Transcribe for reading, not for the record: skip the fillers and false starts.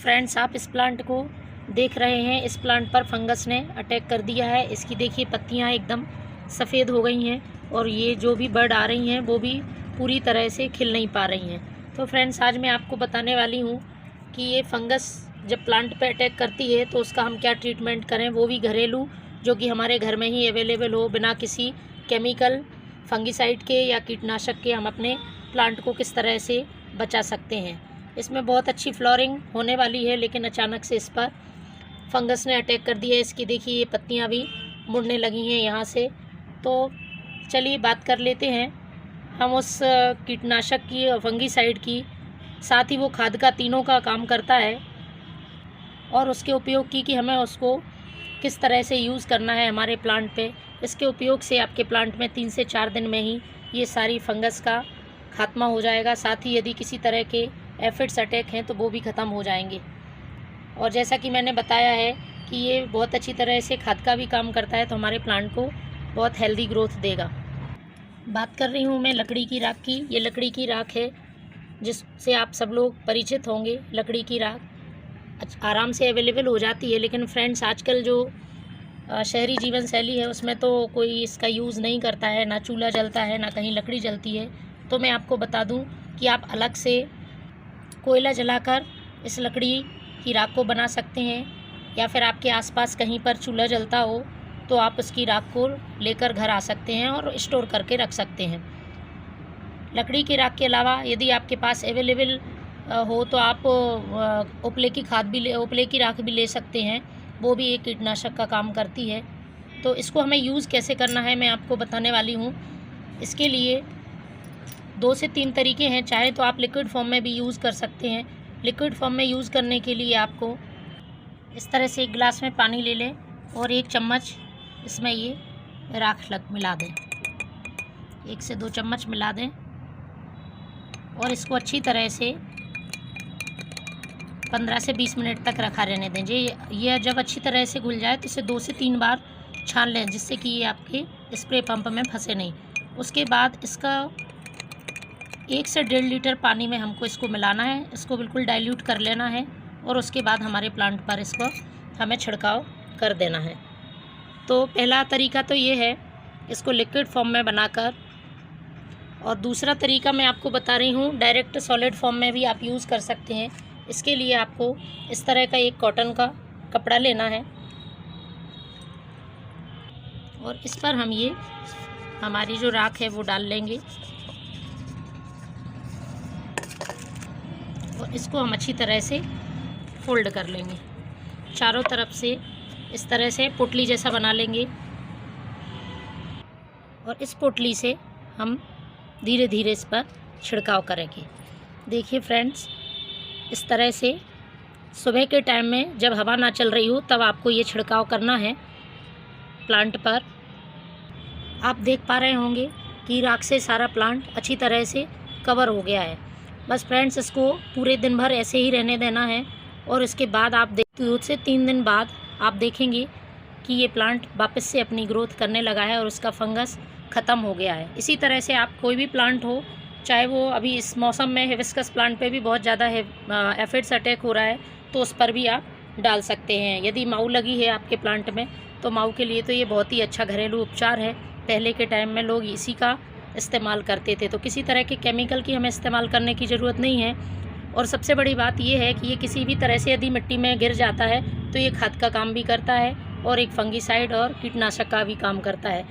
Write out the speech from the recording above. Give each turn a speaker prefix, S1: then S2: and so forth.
S1: Friends, आप इस plant को देख रहे हैं, इस प्लांट पर फंगस ने अटैक कर दिया है। इसकी देखिए पत्तियां एकदम सफ़ेद हो गई हैं और ये जो भी बर्ड आ रही हैं वो भी पूरी तरह से खिल नहीं पा रही हैं। तो फ्रेंड्स, आज मैं आपको बताने वाली हूँ कि ये फंगस जब प्लांट पे अटैक करती है तो उसका हम क्या ट्रीटमेंट करें, वो भी घरेलू, जो कि हमारे घर में ही अवेलेबल हो, बिना किसी केमिकल, फंगिसाइड के या कीटनाशक के हम अपने प्लांट को किस तरह से बचा सकते हैं। इसमें बहुत अच्छी फ्लोरिंग होने वाली है, लेकिन अचानक से इस पर फंगस ने अटैक कर दिया है। इसकी देखिए ये पत्तियां भी मुड़ने लगी हैं यहाँ से। तो चलिए बात कर लेते हैं हम उस कीटनाशक की, फंगिसाइड की, साथ ही वो खाद का, तीनों का काम करता है, और उसके उपयोग की कि हमें उसको किस तरह से यूज़ करना है हमारे प्लांट पे। इसके उपयोग से आपके प्लांट में 3 से 4 दिन में ही ये सारी फंगस का खात्मा हो जाएगा। साथ ही यदि किसी तरह के एफिड्स अटैक हैं तो वो भी ख़त्म हो जाएंगे। और जैसा कि मैंने बताया है कि ये बहुत अच्छी तरह से खाद का भी काम करता है, तो हमारे प्लांट को बहुत हेल्दी ग्रोथ देगा। बात कर रही हूँ मैं लकड़ी की राख की। ये लकड़ी की राख है जिससे आप सब लोग परिचित होंगे। लकड़ी की राख आराम से अवेलेबल हो जाती है, लेकिन फ्रेंड्स आजकल जो शहरी जीवन शैली है उसमें तो कोई इसका यूज़ नहीं करता है, ना चूल्हा जलता है, ना कहीं लकड़ी जलती है। तो मैं आपको बता दूं कि आप अलग से कोयला जलाकर इस लकड़ी की राख को बना सकते हैं, या फिर आपके आसपास कहीं पर चूल्हा जलता हो तो आप उसकी राख को लेकर घर आ सकते हैं और स्टोर करके रख सकते हैं। लकड़ी की राख के अलावा यदि आपके पास अवेलेबल हो तो आप उपले की खाद भी उपले की राख भी ले सकते हैं, वो भी एक कीटनाशक का काम करती है। तो इसको हमें यूज़ कैसे करना है मैं आपको बताने वाली हूँ। इसके लिए 2 से 3 तरीके हैं। चाहे तो आप लिक्विड फॉर्म में भी यूज़ कर सकते हैं। लिक्विड फॉर्म में यूज़ करने के लिए आपको इस तरह से एक गिलास में पानी ले लें और 1 चम्मच इसमें ये राख मिला दें। 1 से 2 चम्मच मिला दें और इसको अच्छी तरह से 15 से 20 मिनट तक रखा रहने दें। ये जब अच्छी तरह से घुल जाए तो इसे 2 से 3 बार छान लें, जिससे कि ये आपके स्प्रे पंप में फंसे नहीं। उसके बाद इसका 1 से 1.5 लीटर पानी में हमको इसको मिलाना है। इसको बिल्कुल डाइल्यूट कर लेना है और उसके बाद हमारे प्लांट पर इसको हमें छिड़काव कर देना है। तो पहला तरीका तो ये है इसको लिक्विड फॉर्म में बनाकर, और दूसरा तरीका मैं आपको बता रही हूँ डायरेक्ट सॉलिड फॉर्म में भी आप यूज़ कर सकते हैं। इसके लिए आपको इस तरह का एक कॉटन का कपड़ा लेना है और इस पर हम ये हमारी जो राख है वो डाल लेंगे और इसको हम अच्छी तरह से फोल्ड कर लेंगे। चारों तरफ से इस तरह से पोटली जैसा बना लेंगे और इस पोटली से हम धीरे धीरे इस पर छिड़काव करेंगे। देखिए फ्रेंड्स, इस तरह से सुबह के टाइम में जब हवा ना चल रही हो तब आपको ये छिड़काव करना है प्लांट पर। आप देख पा रहे होंगे कि राख से सारा प्लांट अच्छी तरह से कवर हो गया है। बस फ्रेंड्स, इसको पूरे दिन भर ऐसे ही रहने देना है और इसके बाद आप 2 से 3 दिन बाद आप देखेंगे कि ये प्लांट वापस से अपनी ग्रोथ करने लगा है और उसका फंगस ख़त्म हो गया है। इसी तरह से आप कोई भी प्लांट हो, चाहे वो अभी इस मौसम में हिबिस्कस प्लांट पे भी बहुत ज़्यादा एफिड्स अटैक हो रहा है, तो उस पर भी आप डाल सकते हैं। यदि माऊ लगी है आपके प्लांट में तो माऊ के लिए तो ये बहुत ही अच्छा घरेलू उपचार है। पहले के टाइम में लोग इसी का इस्तेमाल करते थे, तो किसी तरह के केमिकल की हमें इस्तेमाल करने की ज़रूरत नहीं है। और सबसे बड़ी बात ये है कि ये किसी भी तरह से यदि मिट्टी में गिर जाता है तो ये खाद का काम भी करता है और एक फंगिसाइड और कीटनाशक का भी काम करता है।